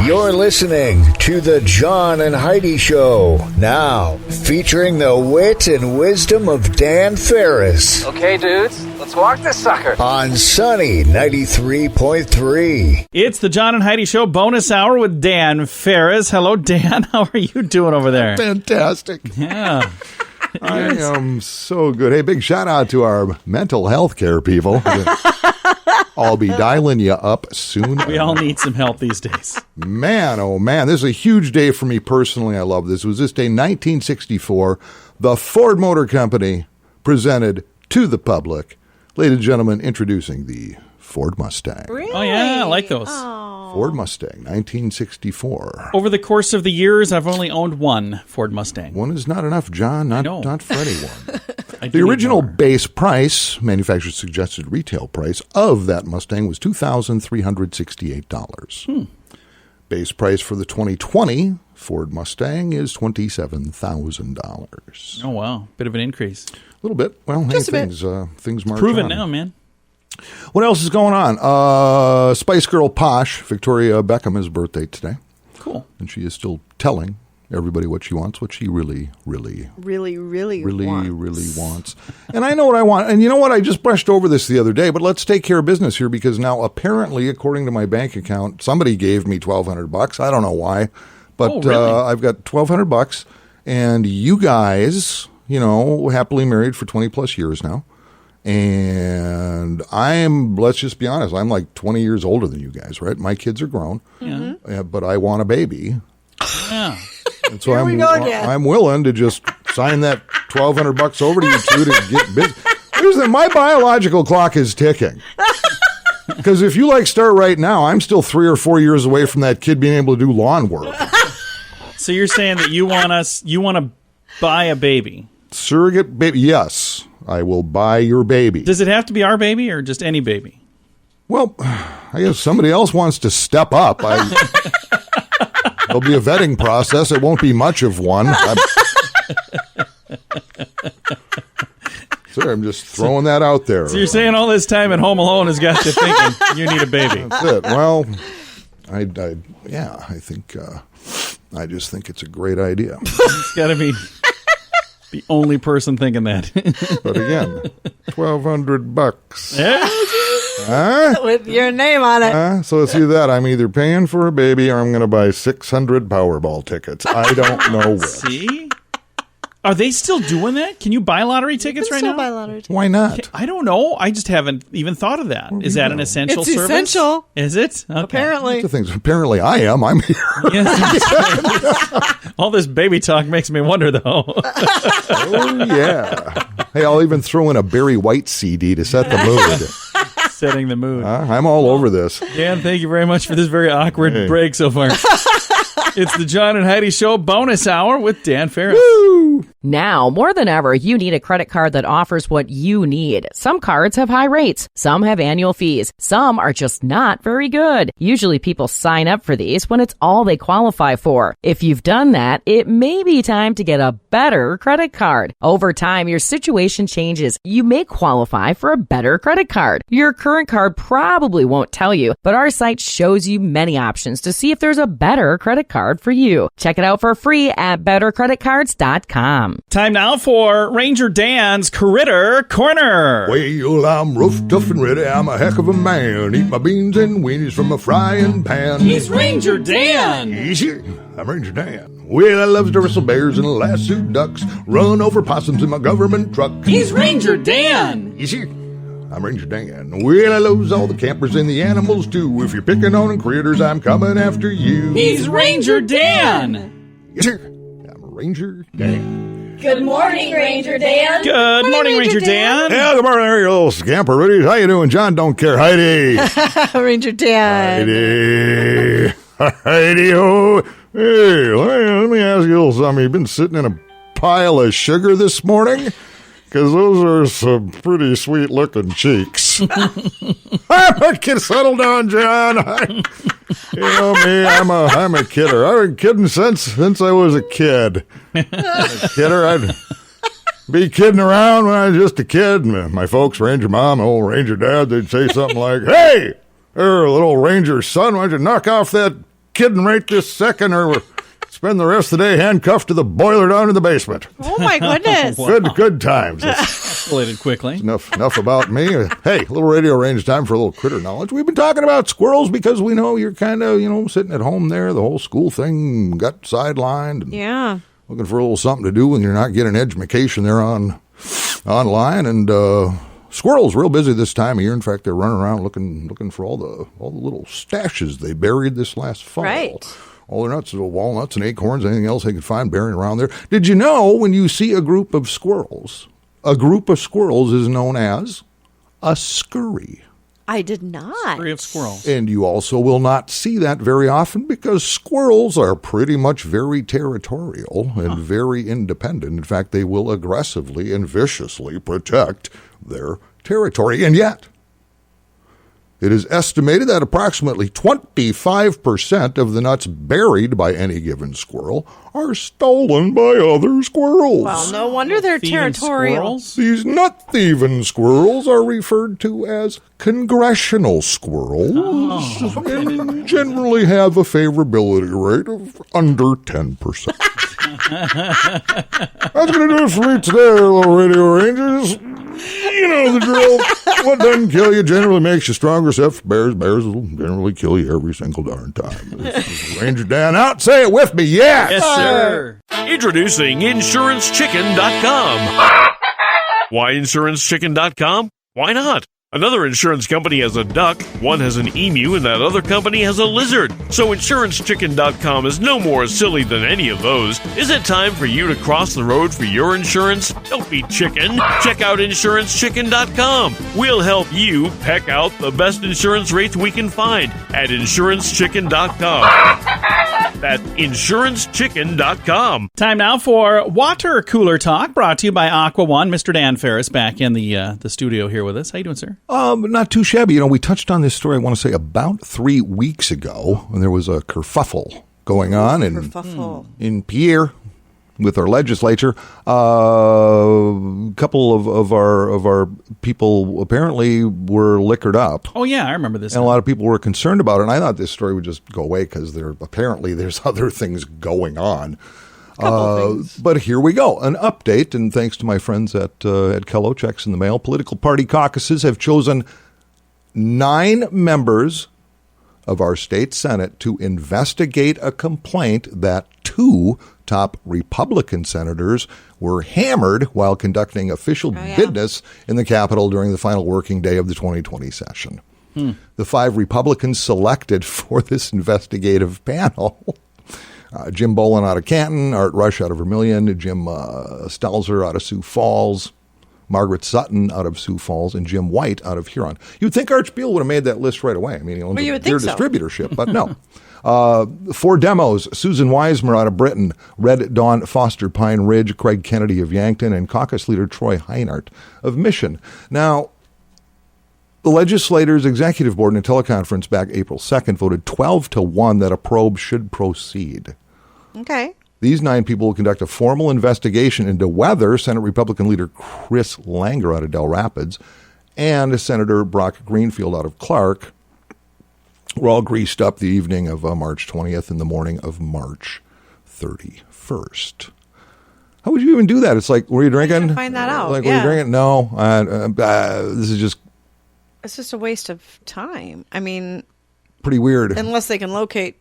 You're listening to the John and Heidi Show. Now, featuring the wit and wisdom of Dan Farris. Okay, dudes, let's walk this sucker. On Sunny 93.3. It's the John and Heidi Show bonus hour with Dan Farris. Hello, Dan. How are you doing over there? Fantastic. Yeah. I am so good. Hey, big shout out to our mental health care people. I'll be dialing you up soon. We all need some help these days. Man, oh man, this is a huge day for me personally. I love this. It was this day, 1964, the Ford Motor Company presented to the public, ladies and gentlemen, introducing the Ford Mustang. Really? Oh, yeah, I like those. Oh. Ford Mustang, 1964. Over the course of the years, I've only owned one Ford Mustang. One is not enough, John. Not for anyone. The original base price, manufacturer's suggested retail price of that Mustang was $2,368. Base price for the 2020 Ford Mustang is $27,000. Oh, wow. Bit of an increase. A little bit. Well, Just hey, a bit. things march Prove it on. now, man. What else is going on? Spice Girl Posh, Victoria Beckham, is birthday today. Cool. And she is still telling everybody what she wants, what she really wants. And I know what I want. And you know what? I just brushed over this the other day, but let's take care of business here because now apparently, according to my bank account, somebody gave me $1,200. I don't know why, but Oh, really? I've got $1,200 and you guys, happily married for 20 plus years now. And let's just be honest, I'm like 20 years older than you guys, right? My kids are grown, but I want a baby. Yeah. And so Here we go again. I'm willing to just sign that $1,200 over to you two to get business. My biological clock is ticking. Because if you start right now, I'm still 3 or 4 years away from that kid being able to do lawn work. So you're saying that you want to buy a baby? Surrogate baby, yes. I will buy your baby. Does it have to be our baby or just any baby? Well, I guess somebody else wants to step up. There'll be a vetting process. It won't be much of one. Sorry, I'm just throwing that out there. So you're saying all this time at home alone has got you thinking you need a baby. That's it. Well, I just think it's a great idea. It's got to be the only person thinking that. But again, $1,200. Yeah. With your name on it. So it's either that. I'm either paying for a baby or I'm going to buy 600 Powerball tickets. I don't know which. See? Are they still doing that? Can you buy lottery tickets right now? Buy lottery tickets. Why not? I don't know. I just haven't even thought of that. Is that an essential It's service? essential. Is it? Okay. Apparently. The things. Apparently, I am. I'm here. Yes. All this baby talk makes me wonder, though. Oh yeah. Hey, I'll even throw in a Barry White CD to set the mood. Setting the mood. I'm all over this. Dan, thank you very much for this very awkward break so far. It's the John and Heidi Show bonus hour with Dan Farris. Woo! Now, more than ever, you need a credit card that offers what you need. Some cards have high rates. Some have annual fees. Some are just not very good. Usually people sign up for these when it's all they qualify for. If you've done that, it may be time to get a better credit card. Over time, your situation changes. You may qualify for a better credit card. Your current card probably won't tell you, but our site shows you many options to see if there's a better credit card for you. Check it out for free at bettercreditcards.com. Time now for Ranger Dan's Critter Corner. Well, I'm rough, tough, and ready. I'm a heck of a man. Eat my beans and weenies from a frying pan. He's Ranger Dan. Easy. I'm Ranger Dan. Well, I loves to wrestle bears and lasso ducks. Run over possums in my government truck. He's Ranger Dan. Easy. I'm Ranger Dan. Well, I loves all the campers and the animals too. If you're picking on critters, I'm coming after you. He's Ranger Dan. Yes, sir. I'm Ranger Dan. Good morning, Ranger Dan. Good morning, Ranger Dan. Yeah, good morning, there, you little scamperoonies. How you doing? John don't care. Heidi. Ranger Dan. Heidi. Heidi-ho. Hey, let me ask you a little something. You've been sitting in a pile of sugar this morning? Because those are some pretty sweet-looking cheeks. I'm a kid. Settle down, John. You know me, I'm a kidder. I've been kidding since I was a kid. I'm a kidder. I'd be kidding around when I was just a kid. And my folks, Ranger Mom, old Ranger Dad, they'd say something like, "Hey, there, little Ranger son, why don't you knock off that kidding right this second, or we'll spend the rest of the day handcuffed to the boiler down in the basement. Oh, my goodness. Good times. Escalated quickly. Enough about me. Hey, a little radio range time for a little critter knowledge. We've been talking about squirrels because we know you're kind of, sitting at home there. The whole school thing got sidelined. And Yeah. looking for a little something to do when you're not getting education there online. And squirrels real busy this time of year. In fact, they're running around looking for all the little stashes they buried this last fall. Right. All their nuts, walnuts and acorns, anything else they could find burying around there. Did you know when you see a group of squirrels is known as a scurry? I did not. Scurry of squirrels. And you also will not see that very often because squirrels are pretty much very territorial and very independent. In fact, they will aggressively and viciously protect their territory. And yet, it is estimated that approximately 25% of the nuts buried by any given squirrel are stolen by other squirrels. Well, no wonder they're Thieving territorial. squirrels? These nut-thieving squirrels are referred to as congressional squirrels and generally have a favorability rate of under 10%. That's going to do it for me today, little Radio Rangers. You know the drill. What doesn't kill you generally makes you stronger, except for bears. Bears will generally kill you every single darn time. This is Ranger Dan out. Say it with me, yes! Yes, sir. Introducing InsuranceChicken.com. Why InsuranceChicken.com? Why not? Another insurance company has a duck, one has an emu, and that other company has a lizard. So InsuranceChicken.com is no more silly than any of those. Is it time for you to cross the road for your insurance? Don't be chicken. Check out InsuranceChicken.com. We'll help you peck out the best insurance rates we can find at InsuranceChicken.com. That's InsuranceChicken.com. Time now for Water Cooler Talk, brought to you by Aqua One. Mr. Dan Farris back in the studio here with us. How you doing, sir? Not too shabby. We touched on this story, I want to say, about 3 weeks ago, when there was a kerfuffle going on in Pierre with our legislature. A couple of our people apparently were liquored up. Oh, yeah, I remember this. And a lot of people were concerned about it, and I thought this story would just go away because there's other things going on. But here we go. An update, and thanks to my friends at Kello, checks in the mail. Political party caucuses have chosen 9 members of our state Senate to investigate a complaint that 2 top Republican senators were hammered while conducting official business in the Capitol during the final working day of the 2020 session. The 5 Republicans selected for this investigative panel: Jim Bolin out of Canton, Art Rush out of Vermilion, Jim Stelzer out of Sioux Falls, Margaret Sutton out of Sioux Falls, and Jim White out of Huron. You'd think Arch Beale would have made that list right away. I mean, he owns a beer distributorship, but no. 4 demos: Susan Weismer out of Britain, Red Dawn Foster Pine Ridge, Craig Kennedy of Yankton, and caucus leader Troy Heinart of Mission. Now, the legislators' executive board in a teleconference back April 2nd voted 12-1 that a probe should proceed. Okay. These 9 people will conduct a formal investigation into whether Senate Republican leader Chris Langer out of Del Rapids and Senator Brock Greenfield out of Clark were all greased up the evening of March 20th and the morning of March 31st. How would you even do that? It's like, were you drinking? Find that out. Like, were you drinking? No. This is just... It's just a waste of time. I mean... Pretty weird. Unless they can locate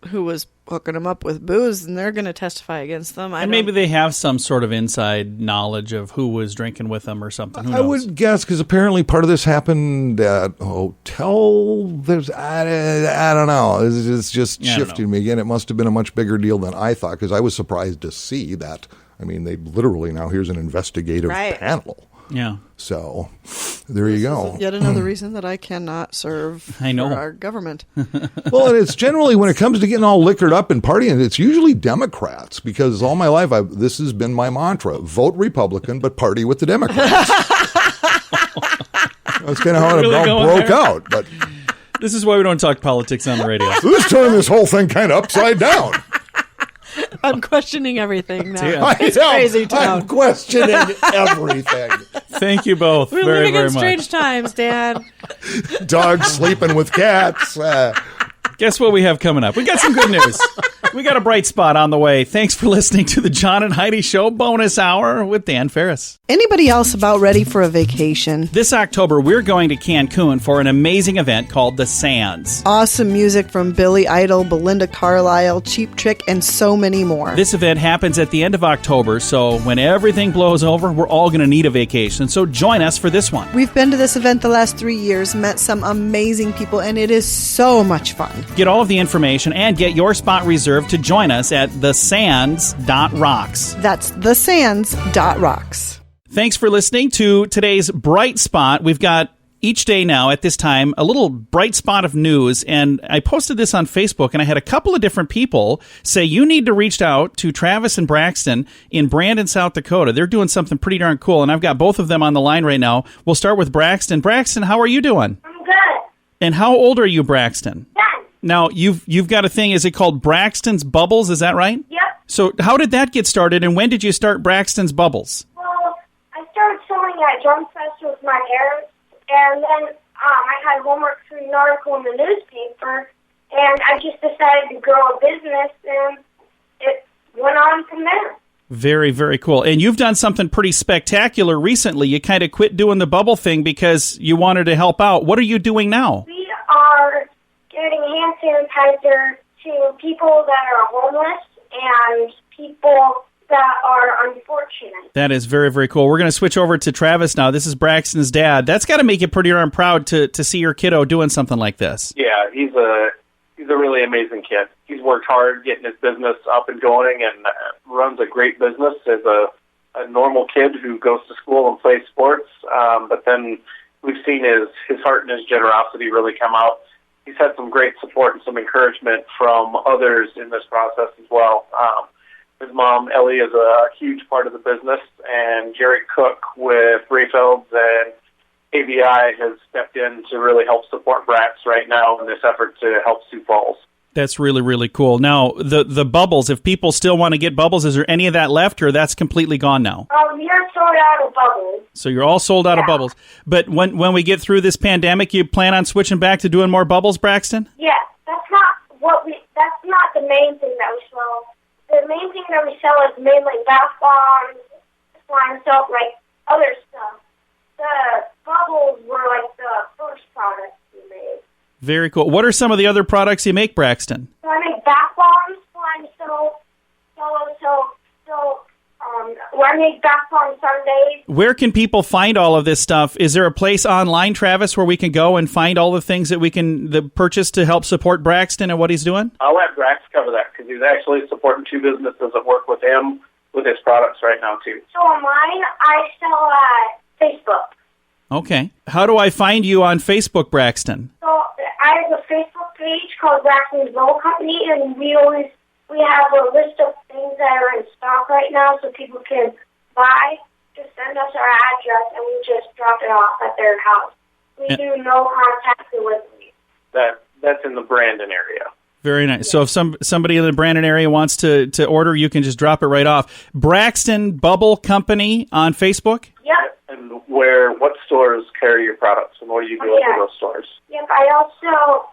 who was hooking them up with booze, and they're going to testify against them. And maybe they have some sort of inside knowledge of who was drinking with them or something. Who knows? I would guess, because apparently part of this happened at a hotel. I don't know. It's just shifting me again. It must have been a much bigger deal than I thought, because I was surprised to see that. I mean, they literally now, here's an investigative panel. Yeah. So there you go. Yet another reason that I cannot serve for our government. Well, and it's generally, when it comes to getting all liquored up and partying, it's usually Democrats, because all my life this has been my mantra: vote Republican, but party with the Democrats. That's kind of how it broke out. But this is why we don't talk politics on the radio. So this turned this whole thing kind of upside down. I'm questioning everything now. It's crazy town. I'm questioning everything. Thank you both We're very, living very in much. strange times, Dad. Dogs sleeping with cats. Guess what we have coming up? We got some good news. We got a bright spot on the way. Thanks for listening to the John and Heidi Show bonus hour with Dan Farris. Anybody else about ready for a vacation? This October, we're going to Cancun for an amazing event called The Sands. Awesome music from Billy Idol, Belinda Carlisle, Cheap Trick, and so many more. This event happens at the end of October, so when everything blows over, we're all going to need a vacation. So join us for this one. We've been to this event the last 3 years, met some amazing people, and it is so much fun. Get all of the information and get your spot reserved to join us at thesands.rocks. That's thesands.rocks. Thanks for listening to today's Bright Spot. We've got each day now at this time a little bright spot of news, and I posted this on Facebook, and I had a couple of different people say you need to reach out to Travis and Braxton in Brandon, South Dakota. They're doing something pretty darn cool, and I've got both of them on the line right now. We'll start with Braxton. Braxton, how are you doing? I'm good. And how old are you, Braxton? 10. Now, you've got a thing, is it called Braxton's Bubbles, is that right? Yep. So how did that get started, and when did you start Braxton's Bubbles? Well, I started sewing at Drum Fest with my parents, and then I had homework for an article in the newspaper, and I just decided to grow a business, and it went on from there. Very, very cool. And you've done something pretty spectacular recently. You kind of quit doing the bubble thing because you wanted to help out. What are you doing now? We are getting hand sanitizer to people that are homeless and people that are unfortunate. That is very, very cool. We're going to switch over to Travis now. This is Braxton's dad. That's got to make you pretty darn proud to see your kiddo doing something like this. Yeah, he's a really amazing kid. He's worked hard getting his business up and going and runs a great business as a normal kid who goes to school and plays sports. But then we've seen his heart and his generosity really come out. He's had some great support and some encouragement from others in this process as well. His mom, Ellie, is a huge part of the business, and Jerry Cook with Rayfelds and ABI has stepped in to really help support Brax right now in this effort to help Sioux Falls. That's really, really cool. Now, the bubbles, if people still want to get bubbles, is there any of that left, or that's completely gone now? We are sold out of bubbles. So you're all sold out of bubbles. But when we get through this pandemic, you plan on switching back to doing more bubbles, Braxton? Yeah, that's not the main thing that we sell. The main thing that we sell is mainly bath bombs, slime soap, like other stuff. The bubbles were like the first products we made. Very cool. What are some of the other products you make, Braxton? So I make bath bombs, slime soap, yellow soap, I make bath bomb Sundays. Where can people find all of this stuff? Is there a place online, Travis, where we can go and find all the things that we can purchase to help support Braxton and what he's doing? I'll let Brax cover that because he's actually supporting two businesses that work with him with his products right now, too. So on mine, I sell at Facebook. Okay. How do I find you on Facebook, Braxton? So I have a Facebook page called Braxton's Bubble Company, and we have a list of things that are in stock right now so people can buy. Just send us our address, and we just drop it off at their house. We do no contact delivery. That's in the Brandon area. Very nice. Yeah. So if somebody in the Brandon area wants to order, you can just drop it right off. Braxton Bubble Company on Facebook? Yep. And what stores carry your products, and what do you do at those stores? Yep, I also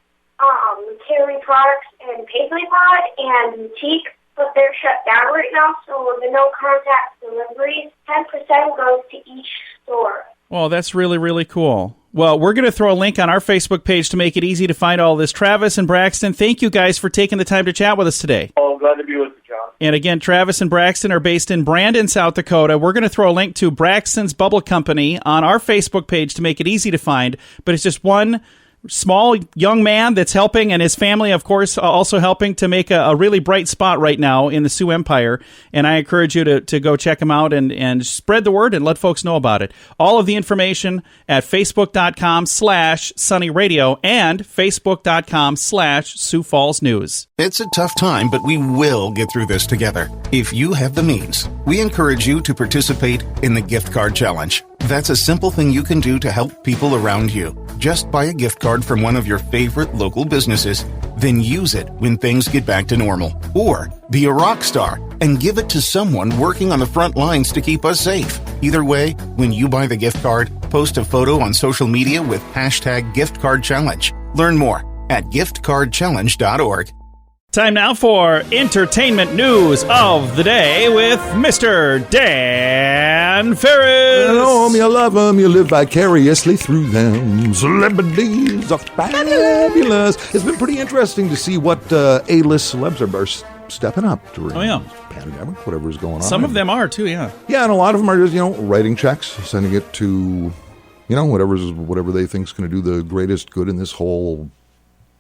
carry products in Paisley Pod and Boutique, but they're shut down right now, so the no contact deliveries, 10% goes to each store. Well, that's really, really cool. Well, we're going to throw a link on our Facebook page to make it easy to find all this. Travis and Braxton, thank you guys for taking the time to chat with us today. Oh, glad to be with you, John. And again, Travis and Braxton are based in Brandon, South Dakota. We're going to throw a link to Braxton's Bubble Company on our Facebook page to make it easy to find, but it's just one small young man that's helping, and his family, of course, also helping to make a really bright spot right now in the Sioux Empire. And I encourage you to go check him out and spread the word and let folks know about it. All of the information at facebook.com/sunnyradio and facebook.com/Sioux Falls News. It's a tough time, but we will get through this together. If you have the means, we encourage you to participate in the gift card challenge. That's a simple thing you can do to help people around you. Just buy a gift card from one of your favorite local businesses, then use it when things get back to normal. Or be a rock star and give it to someone working on the front lines to keep us safe. Either way, when you buy the gift card, post a photo on social media with #GiftCardChallenge. Learn more at giftcardchallenge.org. Time now for entertainment news of the day with Mr. Dan Farris. Hello, you love them, you live vicariously through them. Celebrities are fabulous. It's been pretty interesting to see what A-list celebs are stepping up during the pandemic, whatever's going on. Some of them are, too, yeah. Yeah, and a lot of them are just, writing checks, sending it to, whatever they think is going to do the greatest good in this whole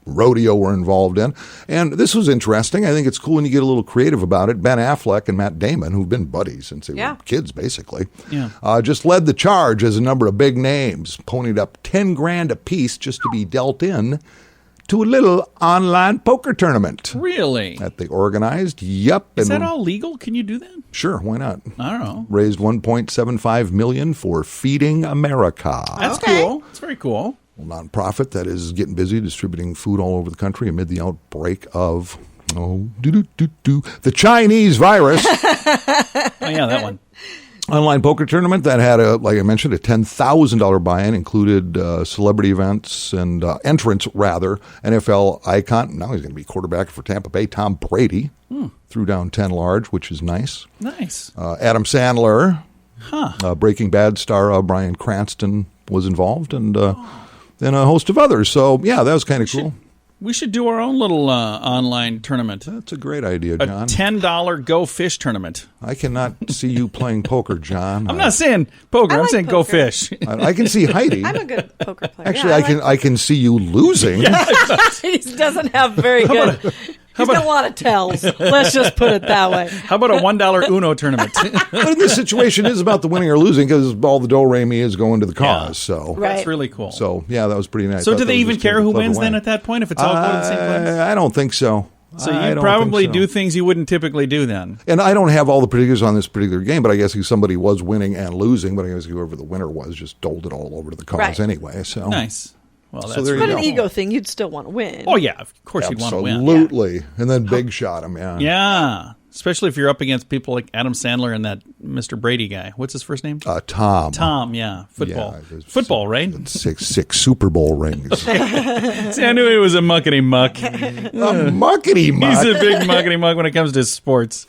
rodeo we're involved in. And this was interesting. I think it's cool when you get a little creative about it. Ben Affleck and Matt Damon, who've been buddies since they were kids, basically, just led the charge as a number of big names, ponied up $10,000 apiece just to be dealt in to a little online poker tournament. Really? That they organized. Yep. Is that all legal? Can you do that? Sure, why not? I don't know. Raised $1.75 million for Feeding America. That's cool. That's very cool. Nonprofit that is getting busy distributing food all over the country amid the outbreak of the Chinese virus. That one. Online poker tournament that had like I mentioned, a $10,000 buy-in, included celebrity events and entrants rather. NFL icon, now he's going to be quarterback for Tampa Bay, Tom Brady, threw down 10 large, which is nice. Nice. Adam Sandler, Breaking Bad star Bryan Cranston was involved, and a host of others. So, yeah, that was kind of cool. We should do our own little online tournament. That's a great idea, John. A $10 Go Fish tournament. I cannot see you playing poker, John. I'm not saying poker. I'm saying Go Fish. I can see Heidi. I'm a good poker player. Actually, I can see you losing. He doesn't have very good... He's got a lot of tells. Let's just put it that way. How about a $1 Uno tournament? But in this situation, it is about the winning or losing because all the do-re-mi is going to the cause. Yeah. So That's really cool. So, yeah, that was pretty nice. So do they even care who wins then at that point if it's all going to the same place? I don't think so. So you probably do things you wouldn't typically do then. And I don't have all the particulars on this particular game, but I guess somebody was winning and losing, but I guess whoever the winner was just doled it all over to the cause anyway. So nice. Well, that's but an ego thing, you'd still want to win. Oh, yeah. Of course you'd want to win. Absolutely. And then big shot him, Yeah. Especially if you're up against people like Adam Sandler and that Mr. Brady guy. What's his first name? Tom. Tom, yeah. Football. Football, right? Six Super Bowl rings. See, I knew he was a muckety-muck. A muckety-muck. He's a big muckety-muck when it comes to sports.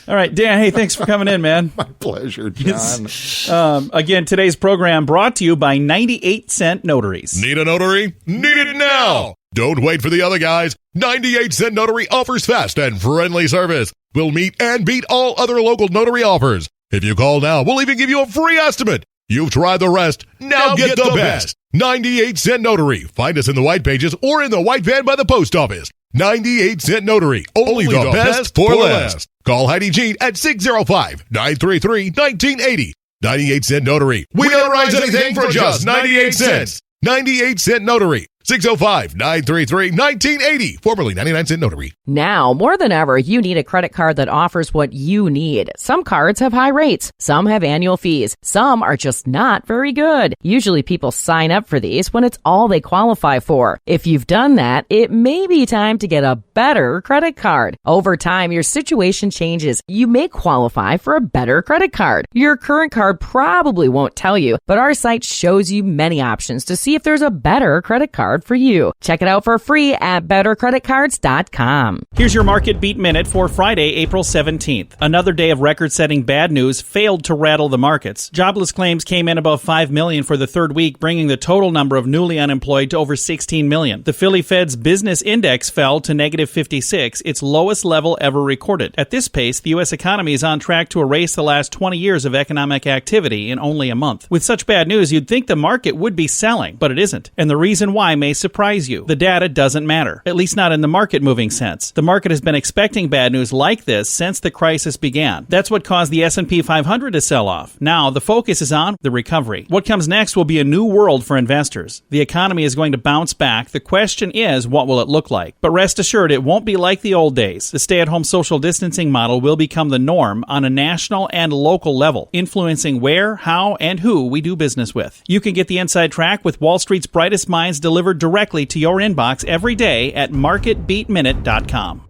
All right, Dan, hey, thanks for coming in, man. My pleasure, John. Again, today's program brought to you by 98-cent Notaries. Need a notary? Need it now! Don't wait for the other guys. 98-cent Notary offers fast and friendly service. We'll meet and beat all other local notary offers. If you call now, we'll even give you a free estimate. You've tried the rest. Now get the best. 98-cent Notary. Find us in the white pages or in the white van by the post office. 98-cent Notary. Only the best for last. Call Heidi Jean at 605-933-1980. 98-cent Notary. We notarize anything for just 98 cents. 98-cent Notary. 605-933-1980. Formerly 99-cent Notary. Now, more than ever, you need a credit card that offers what you need. Some cards have high rates. Some have annual fees. Some are just not very good. Usually people sign up for these when it's all they qualify for. If you've done that, it may be time to get a better credit card. Over time, your situation changes. You may qualify for a better credit card. Your current card probably won't tell you, but our site shows you many options to see if there's a better credit card for you. Check it out for free at bettercreditcards.com. Here's your Market Beat Minute for Friday, April 17th. Another day of record-setting bad news failed to rattle the markets. Jobless claims came in above 5 million for the third week, bringing the total number of newly unemployed to over 16 million. The Philly Fed's business index fell to negative 56, its lowest level ever recorded. At this pace, the U.S. economy is on track to erase the last 20 years of economic activity in only a month. With such bad news, you'd think the market would be selling, but it isn't. And the reason why may surprise you. The data doesn't matter, at least not in the market-moving sense. The market has been expecting bad news like this since the crisis began. That's what caused the S&P 500 to sell off. Now, the focus is on the recovery. What comes next will be a new world for investors. The economy is going to bounce back. The question is, what will it look like? But rest assured, it won't be like the old days. The stay-at-home social distancing model will become the norm on a national and local level, influencing where, how, and who we do business with. You can get the inside track with Wall Street's brightest minds delivered directly to your inbox every day at marketbeatminute.com.